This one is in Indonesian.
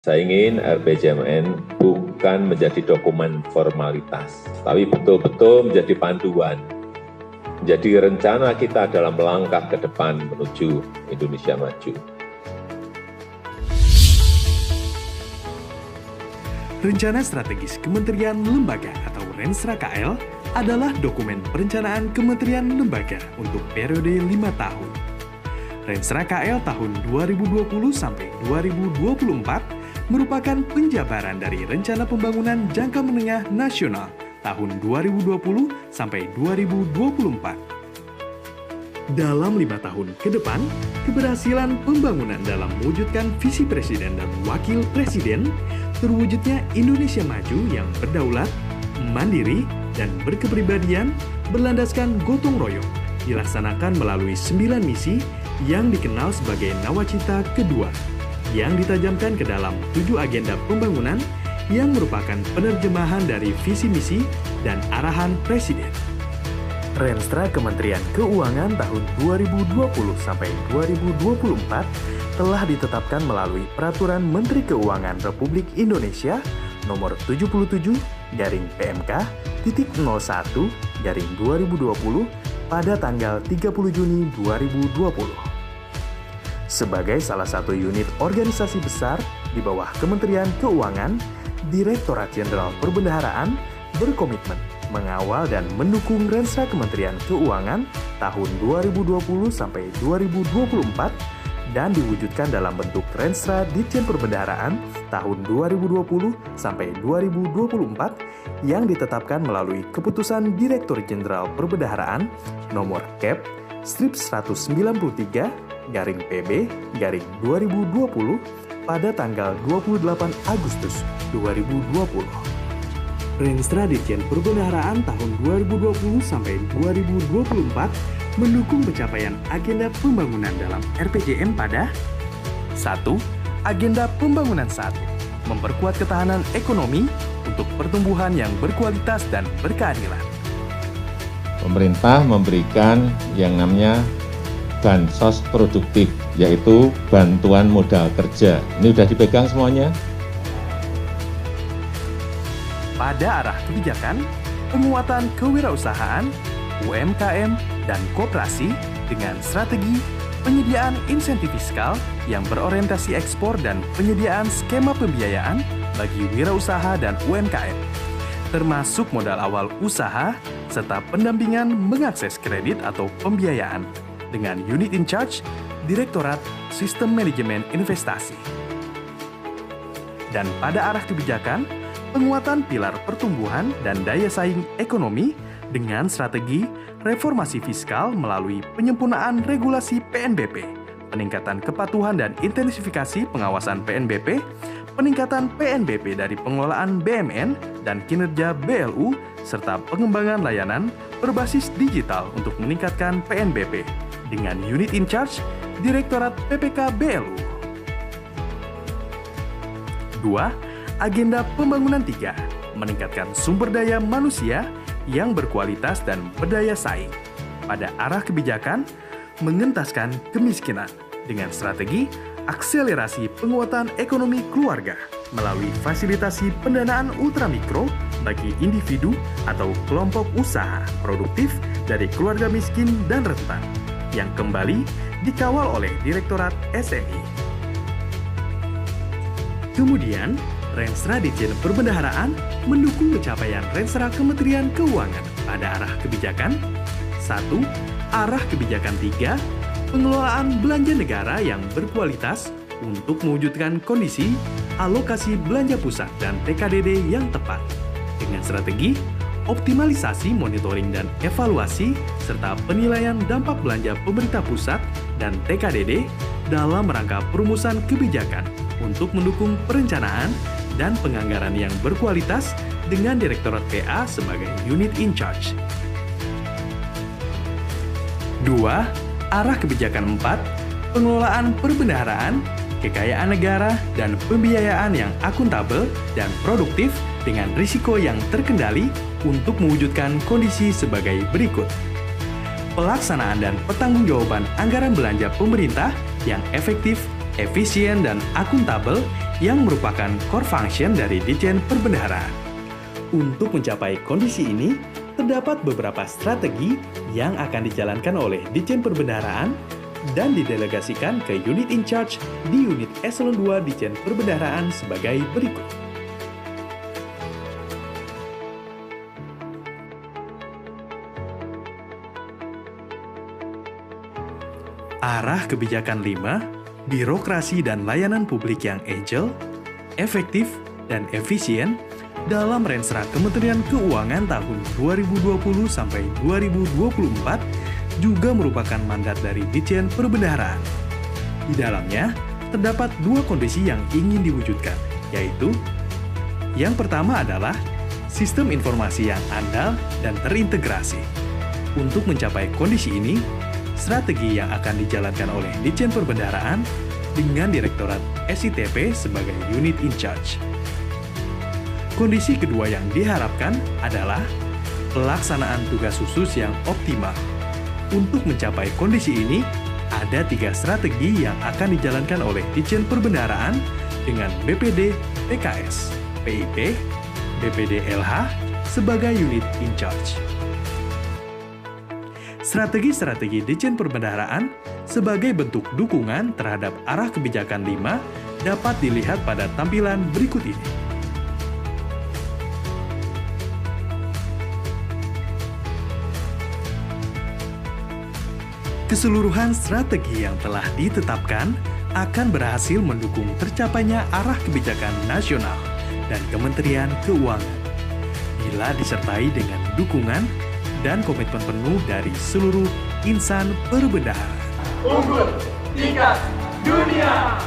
Saya ingin RPJMN bukan menjadi dokumen formalitas, tapi betul-betul menjadi panduan, menjadi rencana kita dalam langkah ke depan menuju Indonesia maju. Rencana Strategis Kementerian Lembaga atau Renstra KL adalah dokumen perencanaan Kementerian Lembaga untuk periode 5 tahun. Renstra KL tahun 2020 sampai 2024 merupakan penjabaran dari Rencana Pembangunan Jangka Menengah Nasional tahun 2020 sampai 2024. Dalam 5 tahun ke depan, keberhasilan pembangunan dalam mewujudkan visi Presiden dan Wakil Presiden, terwujudnya Indonesia maju yang berdaulat, mandiri, dan berkepribadian berlandaskan gotong royong, dilaksanakan melalui 9 misi yang dikenal sebagai Nawacita Kedua, yang ditajamkan ke dalam 7 agenda pembangunan yang merupakan penerjemahan dari visi misi dan arahan Presiden. Renstra Kementerian Keuangan tahun 2020 sampai 2024 telah ditetapkan melalui Peraturan Menteri Keuangan Republik Indonesia Nomor 77-PMK.01/2020 pada tanggal 30 Juni 2020. Sebagai salah satu unit organisasi besar di bawah Kementerian Keuangan, Direktorat Jenderal Perbendaharaan berkomitmen mengawal dan mendukung Renstra Kementerian Keuangan tahun 2020 sampai 2024 dan diwujudkan dalam bentuk Renstra Ditjen Perbendaharaan tahun 2020 sampai 2024 yang ditetapkan melalui Keputusan Direktur Jenderal Perbendaharaan nomor Kep/193/PB/2020 pada tanggal 28 Agustus 2020. Renstra Ditjen Perbendaharaan tahun 2020 sampai 2024 mendukung pencapaian agenda pembangunan dalam RPJM pada 1. Agenda Pembangunan 1. Memperkuat ketahanan ekonomi untuk pertumbuhan yang berkualitas dan berkeadilan. Pemerintah memberikan yang namanya bansos produktif, yaitu bantuan modal kerja. Ini sudah dipegang semuanya? Pada arah kebijakan, penguatan kewirausahaan, UMKM, dan koperasi dengan strategi penyediaan insentif fiskal yang berorientasi ekspor dan penyediaan skema pembiayaan bagi wirausaha dan UMKM, termasuk modal awal usaha serta pendampingan mengakses kredit atau pembiayaan dengan unit in charge Direktorat Sistem Manajemen Investasi. Dan pada arah kebijakan, penguatan pilar pertumbuhan dan daya saing ekonomi dengan strategi reformasi fiskal melalui penyempurnaan regulasi PNBP, peningkatan kepatuhan dan intensifikasi pengawasan PNBP, peningkatan PNBP dari pengelolaan BMN dan kinerja BLU, serta pengembangan layanan berbasis digital untuk meningkatkan PNBP dengan unit in charge Direktorat PPK BLU. 2. Agenda Pembangunan 3. Meningkatkan sumber daya manusia yang berkualitas dan berdaya saing. Pada arah kebijakan, mengentaskan kemiskinan dengan strategi akselerasi penguatan ekonomi keluarga melalui fasilitasi pendanaan ultramikro bagi individu atau kelompok usaha produktif dari keluarga miskin dan rentan yang kembali dikawal oleh Direktorat SMI. Kemudian, Renstra Ditjen Perbendaharaan mendukung pencapaian Renstra Kementerian Keuangan pada arah kebijakan 1. Arah kebijakan 3. Pengelolaan belanja negara yang berkualitas untuk mewujudkan kondisi alokasi belanja pusat dan TKDD yang tepat dengan strategi optimalisasi monitoring dan evaluasi serta penilaian dampak belanja pemerintah pusat dan TKDD dalam rangka perumusan kebijakan untuk mendukung perencanaan dan penganggaran yang berkualitas dengan Direktorat PA sebagai unit in charge. 2. Arah kebijakan 4. Pengelolaan perbendaharaan, kekayaan negara, dan pembiayaan yang akuntabel dan produktif dengan risiko yang terkendali untuk mewujudkan kondisi sebagai berikut. Pelaksanaan dan pertanggungjawaban anggaran belanja pemerintah yang efektif, efisien dan akuntabel yang merupakan core function dari Ditjen Perbendaharaan. Untuk mencapai kondisi ini, terdapat beberapa strategi yang akan dijalankan oleh Ditjen Perbendaharaan dan didelegasikan ke unit in charge di unit Eselon 2 Ditjen Perbendaharaan sebagai berikut. Arah kebijakan 5, birokrasi dan layanan publik yang agile, efektif, dan efisien dalam Renstra Kementerian Keuangan tahun 2020 sampai 2024 juga merupakan mandat dari Ditjen Perbendaharaan. Di dalamnya, terdapat dua kondisi yang ingin diwujudkan, yaitu yang pertama adalah sistem informasi yang andal dan terintegrasi. Untuk mencapai kondisi ini, strategi yang akan dijalankan oleh Ditjen Perbendaharaan dengan Direktorat SITP sebagai unit in charge. Kondisi kedua yang diharapkan adalah pelaksanaan tugas khusus yang optimal. Untuk mencapai kondisi ini, ada 3 strategi yang akan dijalankan oleh Ditjen Perbendaharaan dengan BPD PKS, PIP, BPD LH sebagai unit in charge. Strategi-strategi Ditjen Perbendaharaan sebagai bentuk dukungan terhadap arah kebijakan 5 dapat dilihat pada tampilan berikut ini. Keseluruhan strategi yang telah ditetapkan akan berhasil mendukung tercapainya arah kebijakan nasional dan Kementerian Keuangan bila disertai dengan dukungan dan komitmen penuh dari seluruh insan perbendaharaan. Unggul tingkat dunia.